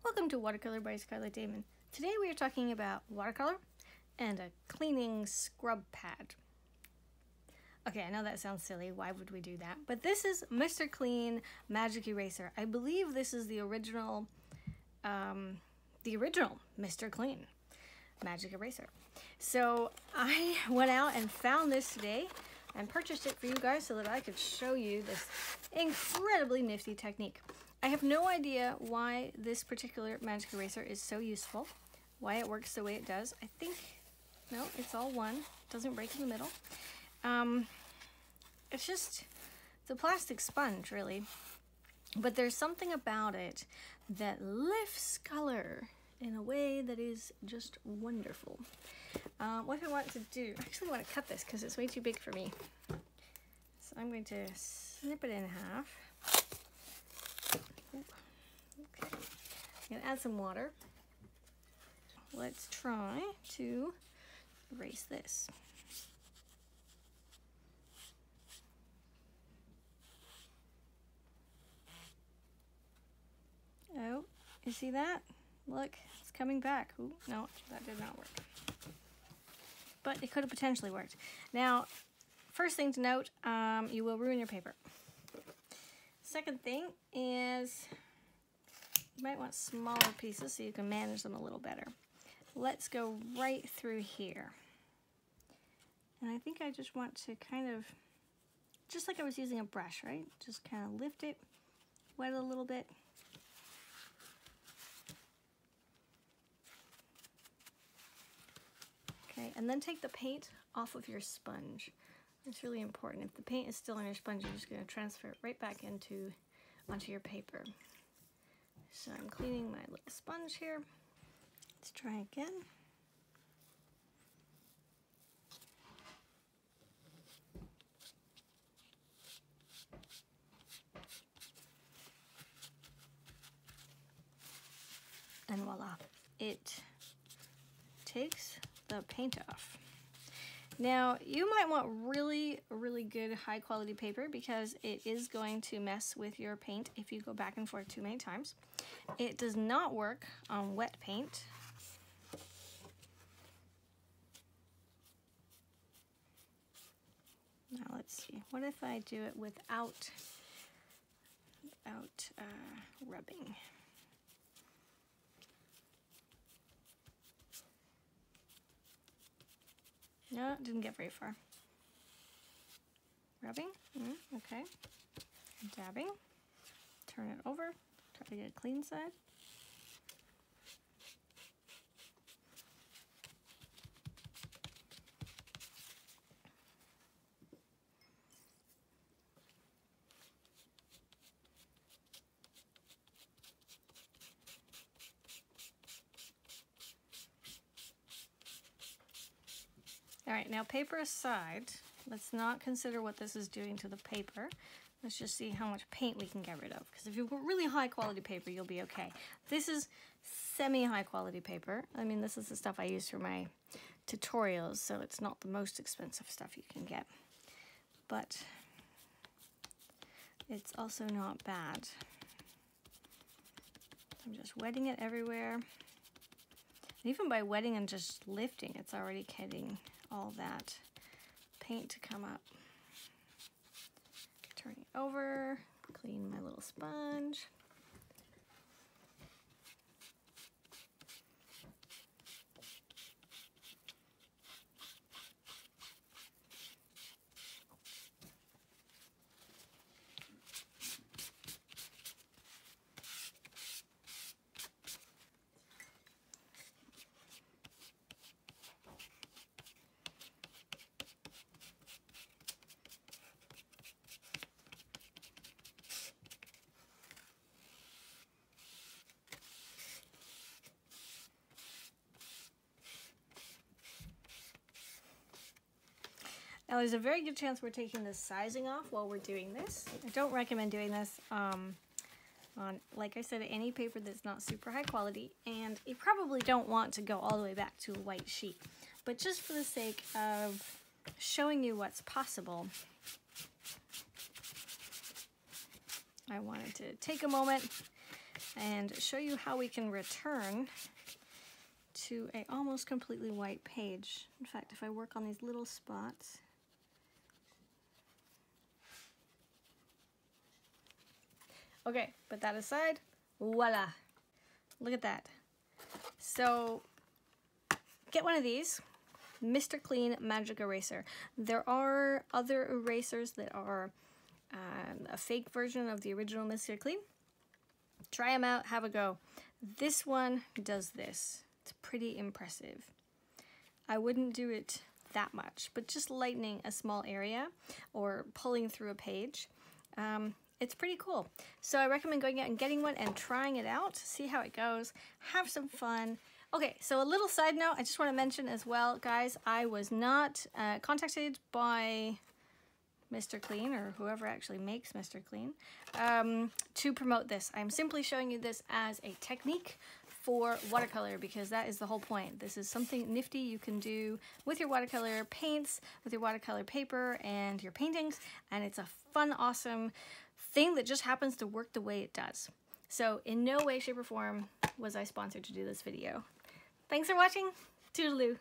Welcome to Watercolor by Scarlett Damen. Today we are talking about watercolor and a cleaning scrub pad. Okay, I know that sounds silly. Why would we do that? But this is Mr. Clean Magic Eraser. I believe this is the original Mr. Clean Magic Eraser. So I went out and found this today and purchased it for you guys so that I could show you this incredibly nifty technique. I have no idea why this particular magic eraser is so useful, why it works the way it does. I think, no, it's all one. It doesn't break in the middle. It's a plastic sponge, really. But there's something about it that lifts color in a way that is just wonderful. What I want to do, I actually want to cut this because it's way too big for me. So I'm going to snip it in half. Okay, I'm going to add some water. Let's try to erase this. Oh, you see that? Look, it's coming back. Ooh, no, that did not work. But it could have potentially worked. Now, first thing to note, you will ruin your paper. Second thing is you might want smaller pieces so you can manage them a little better. Let's go right through here. And I think I just want to kind of, just like I was using a brush, right? Just kind of lift it, wet it a little bit. Okay, and then take the paint off of your sponge. It's really important. If the paint is still on your sponge, you're just going to transfer it right back onto your paper. So I'm cleaning my little sponge here. Let's try again. And voila, it takes the paint off. Now, you might want really, really good high quality paper because it is going to mess with your paint if you go back and forth too many times. It does not work on wet paint. Now let's see, what if I do it without rubbing? No, it didn't get very far. Rubbing, okay. Dabbing, turn it over, try to get a clean side. All right, now paper aside, let's not consider what this is doing to the paper. Let's just see how much paint we can get rid of. Because if you've got really high quality paper, you'll be okay. This is semi-high quality paper. I mean, this is the stuff I use for my tutorials, so it's not the most expensive stuff you can get. But it's also not bad. I'm just wetting it everywhere. And even by wetting and just lifting, it's already getting all that paint to come up. Turn it over, clean my little sponge. Now there's a very good chance we're taking the sizing off while we're doing this. I don't recommend doing this on, like I said, any paper that's not super high quality, and you probably don't want to go all the way back to a white sheet. But just for the sake of showing you what's possible, I wanted to take a moment and show you how we can return to a almost completely white page. In fact, if I work on these little spots, okay, put that aside, voila, look at that. So get one of these, Mr. Clean Magic Eraser. There are other erasers that are a fake version of the original Mr. Clean. Try them out, have a go. This one does this. It's pretty impressive. I wouldn't do it that much, but just lightening a small area or pulling through a page, it's pretty cool. So I recommend going out and getting one and trying it out, see how it goes, have some fun. Okay, so a little side note, I just want to mention as well, guys, I was not contacted by Mr. Clean, or whoever actually makes Mr. Clean, to promote this. I'm simply showing you this as a technique for watercolor, because that is the whole point. This is something nifty you can do with your watercolor paints, with your watercolor paper and your paintings, and it's a fun, awesome thing that just happens to work the way it does. So in no way, shape, or form was I sponsored to do this video. Thanks for watching. Toodaloo.